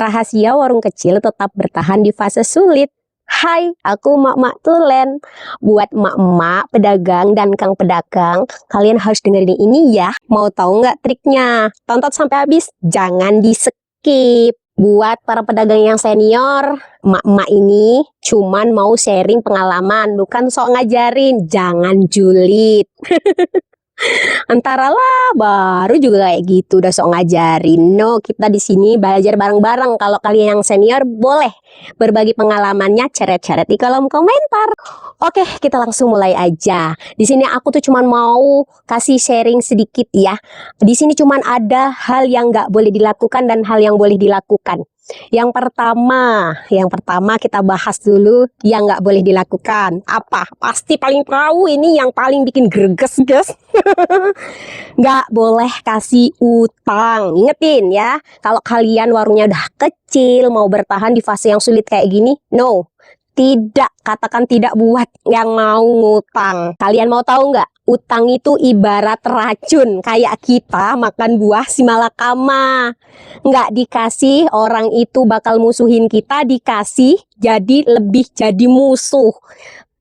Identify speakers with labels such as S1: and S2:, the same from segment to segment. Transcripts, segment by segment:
S1: Rahasia warung kecil tetap bertahan di fase sulit. Hai, aku Mak-Mak Tulen. Buat emak-emak, pedagang, dan kang pedagang, kalian harus dengerin ini ya. Mau tahu nggak triknya? Tonton sampai habis, jangan di-skip. Buat para pedagang yang senior, emak-emak ini cuman mau sharing pengalaman, bukan sok ngajarin. Jangan julid. Antara lah baru juga kayak gitu udah sok ngajarin. No, kita di sini belajar bareng-bareng. Kalau kalian yang senior boleh berbagi pengalamannya, ceret-ceret di kolom komentar. Oke, kita langsung mulai aja. Di sini aku tuh cuman mau kasih sharing sedikit ya. Di sini cuman ada hal yang nggak boleh dilakukan dan hal yang boleh dilakukan. Yang pertama kita bahas dulu yang nggak boleh dilakukan. Apa? Pasti paling tahu ini yang paling bikin greges, guys. Nggak boleh kasih utang. Ingetin ya, kalau kalian warungnya udah kecil, mau bertahan di fase yang sulit kayak gini, no. Tidak, katakan tidak buat yang mau ngutang. Kalian mau tahu nggak? Utang itu ibarat racun, kayak kita makan buah si malakama. Nggak dikasih, orang itu bakal musuhin kita, dikasih jadi lebih jadi musuh.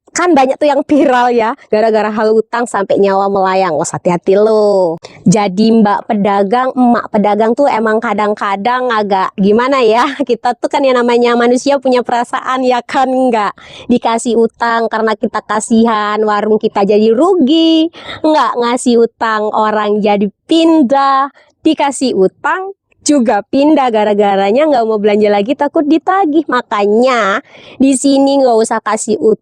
S1: Kan banyak tuh yang viral ya, gara-gara hal utang sampai nyawa melayang. Wah, hati-hati lo. Jadi mbak pedagang, emak pedagang tuh emang kadang-kadang agak gimana ya. Kita tuh kan yang namanya manusia punya perasaan ya kan, nggak dikasih utang karena kita kasihan, warung kita jadi rugi. Nggak ngasih utang, orang jadi pindah. Dikasih utang juga pindah, gara-garanya nggak mau belanja lagi, takut ditagih. Makanya di sini nggak usah kasih utang.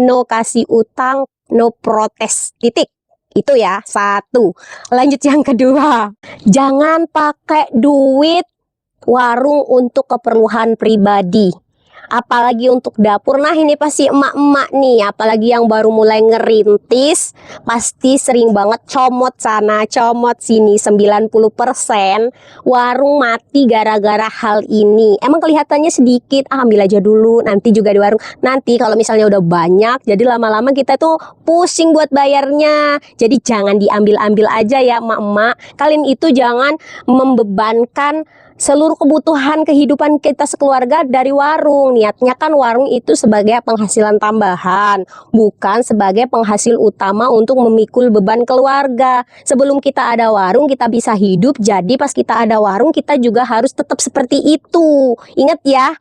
S1: No kasih utang, no protes, titik. Itu ya, satu. Lanjut yang kedua, jangan pakai duit warung untuk keperluan pribadi, apalagi untuk dapur. Nah, ini pasti emak-emak nih, apalagi yang baru mulai ngerintis, pasti sering banget comot sana, comot sini. 90% warung mati gara-gara hal ini. Emang kelihatannya sedikit, ambil aja dulu, nanti juga di warung. Nanti kalau misalnya udah banyak, jadi lama-lama kita tuh pusing buat bayarnya. Jadi jangan diambil-ambil aja ya emak-emak. Kalian itu jangan membebankan seluruh kebutuhan kehidupan kita sekeluarga dari warung. Niatnya kan warung itu sebagai penghasilan tambahan, bukan sebagai penghasil utama untuk memikul beban keluarga. Sebelum kita ada warung, kita bisa hidup. Jadi pas kita ada warung, kita juga harus tetap seperti itu. Ingat ya,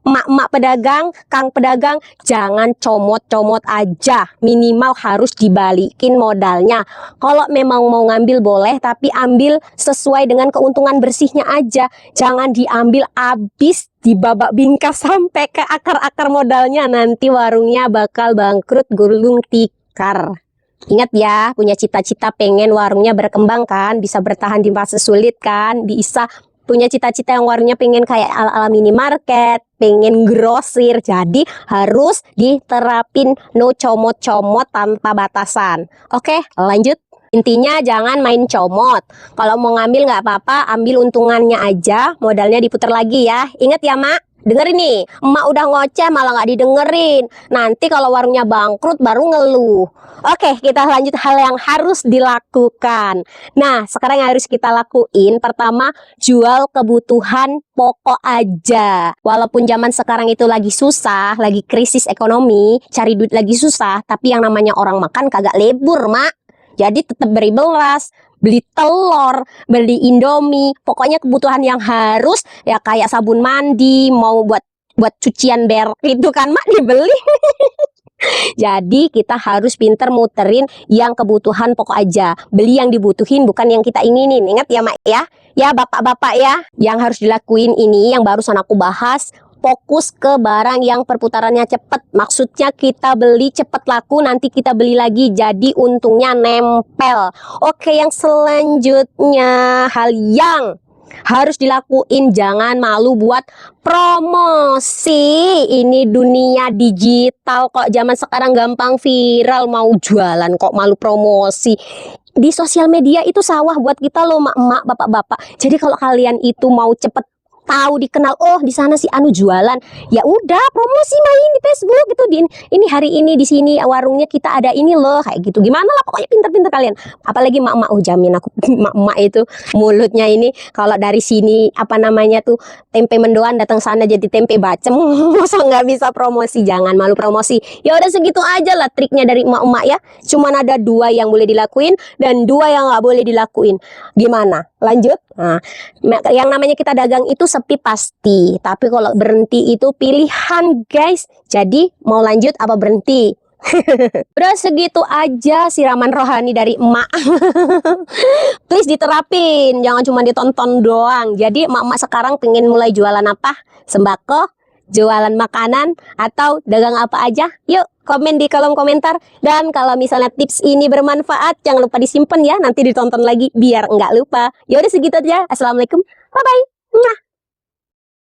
S1: emak-emak pedagang, kang pedagang, jangan comot-comot aja. Minimal harus dibalikin modalnya. Kalau memang mau ngambil boleh, tapi ambil sesuai dengan keuntungan bersihnya aja. Jangan diambil habis, dibabak bingkas sampai ke akar-akar modalnya. Nanti warungnya bakal bangkrut gulung tikar. Ingat ya, punya cita-cita pengen warungnya berkembang kan, bisa bertahan di masa sulit kan, bisa punya cita-cita yang warungnya pengen kayak ala-ala minimarket, pengen grosir. Jadi harus diterapin no comot-comot tanpa batasan. Oke, lanjut. Intinya jangan main comot. Kalau mau ngambil nggak apa-apa, ambil untungannya aja, modalnya diputar lagi ya. Ingat ya mak, dengerin nih, emak udah ngoceh malah nggak didengerin. Nanti kalau warungnya bangkrut baru ngeluh. Oke, kita lanjut hal yang harus dilakukan. Nah, sekarang yang harus kita lakuin, pertama, jual kebutuhan pokok aja. Walaupun zaman sekarang itu lagi susah, lagi krisis ekonomi, cari duit lagi susah, tapi yang namanya orang makan kagak lebur, mak. Jadi tetap beri beras, beli telur, beli indomie, pokoknya kebutuhan yang harus ya, kayak sabun mandi, mau buat cucian berak itu kan mak, dibeli. Jadi kita harus pinter muterin yang kebutuhan pokok aja. Beli yang dibutuhin, bukan yang kita inginin. Ingat ya mak ya. Ya bapak-bapak ya, yang harus dilakuin ini yang barusan aku bahas. Fokus ke barang yang perputarannya cepet. Maksudnya kita beli cepet laku, nanti kita beli lagi, jadi untungnya nempel. Oke, yang selanjutnya, hal yang harus dilakuin, jangan malu buat promosi. Ini dunia digital kok, zaman sekarang gampang viral. Mau jualan kok malu promosi. Di sosial media itu sawah buat kita loh mak-mak, bapak-bapak. Jadi kalau kalian itu mau cepet tahu dikenal, oh di sana si Anu jualan, ya udah promosi main di Facebook gitu, ini hari ini di sini warungnya kita ada ini loh, kayak gitu. Gimana lah, pokoknya pinter-pinter kalian. Apalagi mak-mak, jamin aku mak-mak itu mulutnya ini kalau dari sini apa namanya tuh tempe mendoan, datang sana jadi tempe bacem. Masa nggak bisa promosi? Jangan malu promosi. Ya udah segitu aja lah triknya dari emak-emak ya. Cuman ada 2 yang boleh dilakuin dan 2 yang nggak boleh dilakuin. Gimana? Lanjut. Nah, yang namanya kita dagang itu sepi pasti, tapi kalau berhenti itu pilihan guys. Jadi mau lanjut apa berhenti? Udah segitu aja siraman rohani dari emak. Please diterapin, jangan cuma ditonton doang. Jadi emak-emak sekarang pengen mulai jualan apa? Sembako, jualan makanan, atau dagang apa aja? Yuk komen di kolom komentar. Dan kalau misalnya tips ini bermanfaat, jangan lupa disimpan ya, nanti ditonton lagi biar nggak lupa. Ya udah segitu aja. Assalamualaikum, bye bye.